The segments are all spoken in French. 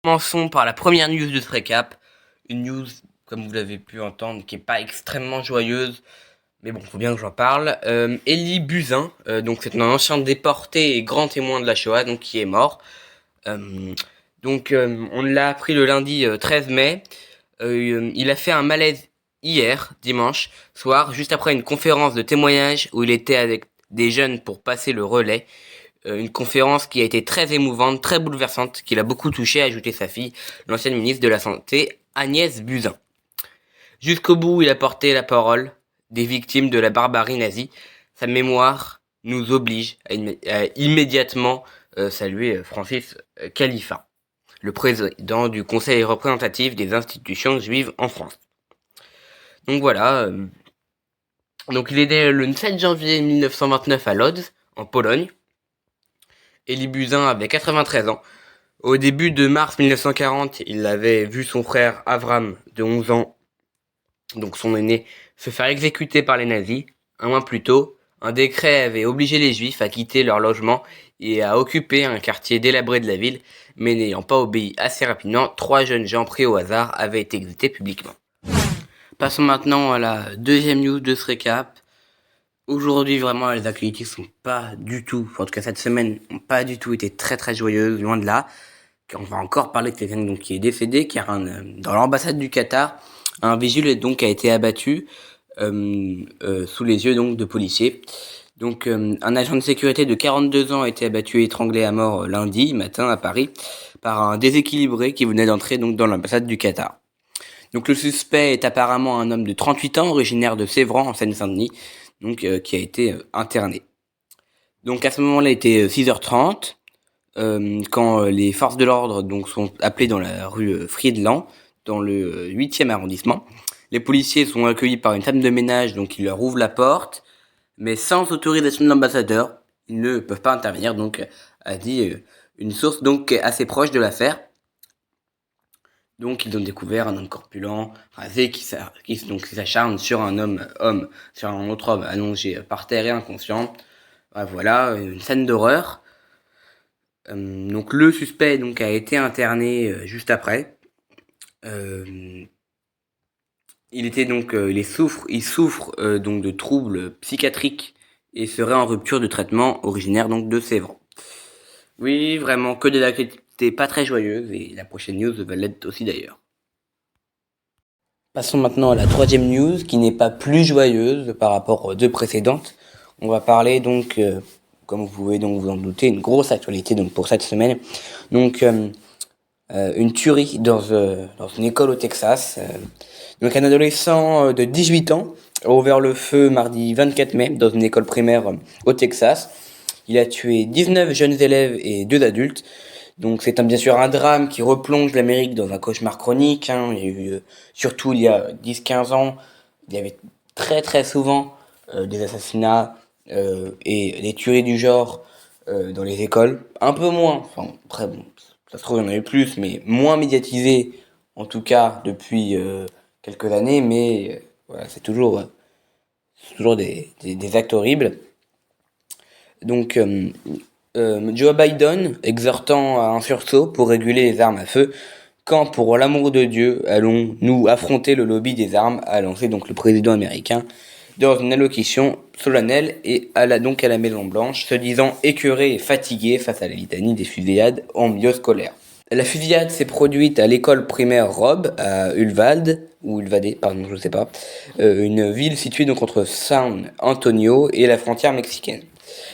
Commençons par la première news de ce récap. Une news, comme vous l'avez pu entendre, qui est pas extrêmement joyeuse. Mais bon, faut bien que j'en parle. Elie Buzyn, donc c'est un ancien déporté et grand témoin de la Shoah, donc qui est mort. On l'a appris le lundi 13 mai. Il a fait un malaise hier, dimanche soir, juste après une conférence de témoignage où il était avec des jeunes pour passer le relais. Une conférence qui a été très émouvante, très bouleversante, qui l'a beaucoup touché, a ajouté sa fille, l'ancienne ministre de la Santé, Agnès Buzyn. Jusqu'au bout, il a porté la parole des victimes de la barbarie nazie. Sa mémoire nous oblige à immédiatement saluer Francis Khalifa, le président du Conseil représentatif des institutions juives en France. Donc voilà. Donc il est né le 7 janvier 1929 à Lodz, en Pologne. Elie Buzyn avait 93 ans. Au début de mars 1940, il avait vu son frère Avram, de 11 ans, donc son aîné, se faire exécuter par les nazis. Un mois plus tôt, un décret avait obligé les Juifs à quitter leur logement et à occuper un quartier délabré de la ville, mais n'ayant pas obéi assez rapidement, 3 jeunes gens pris au hasard avaient été exécutés publiquement. Passons maintenant à la deuxième news de ce récap. Aujourd'hui, vraiment, les actualités sont pas du tout, en tout cas cette semaine, n'ont pas du tout été très très joyeuses, loin de là. On va encore parler de quelqu'un donc qui est décédé, car dans l'ambassade du Qatar, un vigile donc a été abattu sous les yeux donc de policiers. Donc un agent de sécurité de 42 ans a été abattu et étranglé à mort lundi matin à Paris par un déséquilibré qui venait d'entrer donc dans l'ambassade du Qatar. Donc le suspect est apparemment un homme de 38 ans, originaire de Sévran en Seine-Saint-Denis, donc qui a été interné. Donc à ce moment-là, il était 6h30. Quand les forces de l'ordre donc sont appelées dans la rue Friedland, dans le 8e arrondissement. Les policiers sont accueillis par une femme de ménage, donc ils leur ouvrent la porte, mais sans autorisation de l'ambassadeur, ils ne peuvent pas intervenir, donc a dit une source donc assez proche de l'affaire. Donc ils ont découvert un homme corpulent, rasé, qui s'acharne sur sur un autre homme allongé par terre et inconscient. Voilà, une scène d'horreur. Donc le suspect donc a été interné juste après. Il souffre donc de troubles psychiatriques et serait en rupture de traitement, originaire donc de Sévran. Oui, vraiment que des actualités pas très joyeuses, et la prochaine news va l'être aussi d'ailleurs. Passons maintenant à la troisième news, qui n'est pas plus joyeuse par rapport aux deux précédentes. On va parler donc, comme vous pouvez donc vous en douter, une grosse actualité donc pour cette semaine. Donc une tuerie dans une école au Texas. Donc un adolescent de 18 ans a ouvert le feu mardi 24 mai dans une école primaire au Texas. Il a tué 19 jeunes élèves et 2 adultes. Donc c'est bien sûr un drame qui replonge l'Amérique dans un cauchemar chronique. Il y a eu, surtout il y a 10-15 ans, il y avait très très souvent des assassinats et des tueries du genre dans les écoles. Un peu moins, enfin très bon, ça se trouve il y en avait plus, mais moins médiatisé en tout cas depuis quelques années. Mais voilà, c'est toujours des actes horribles. Donc Joe Biden exhortant à un sursaut pour réguler les armes à feu. Quand, pour l'amour de Dieu, allons-nous affronter le lobby des armes, a lancé donc le président américain dans une allocution solennelle et à la Maison Blanche, se disant écœuré et fatigué face à la litanie des fusillades en milieu scolaire. La fusillade s'est produite à l'école primaire Robb à Uvalde, ou Uvalde, pardon, je sais pas, une ville située donc entre San Antonio et la frontière mexicaine.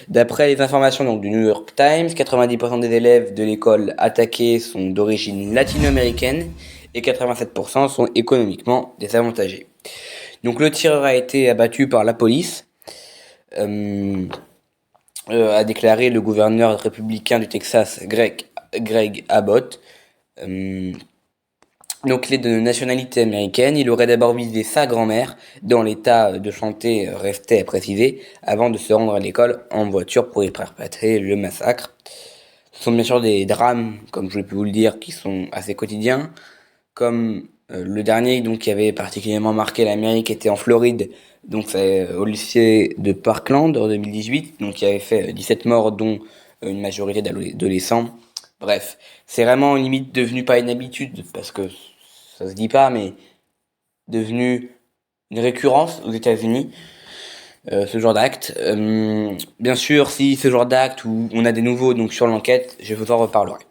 D'après les informations donc, du New York Times, 90% des élèves de l'école attaquée sont d'origine latino-américaine et 87% sont économiquement désavantagés. Donc le tireur a été abattu par la police, a déclaré le gouverneur républicain du Texas, Greg Abbott. Donc il est de nationalité américaine. Il aurait d'abord visité sa grand-mère, dont l'état de santé restait à préciser, avant de se rendre à l'école en voiture pour y perpétrer le massacre. Ce sont bien sûr des drames, comme je peux vous le dire, qui sont assez quotidiens, comme le dernier donc qui avait particulièrement marqué l'Amérique était en Floride, donc c'est au lycée de Parkland en 2018, donc qui avait fait 17 morts, dont une majorité d'adolescents. Bref, c'est vraiment limite devenu pas une habitude, parce que ça se dit pas, mais devenu une récurrence aux États-Unis, ce genre d'acte. Bien sûr, si ce genre d'acte où on a des nouveaux donc sur l'enquête, je vous en reparlerai.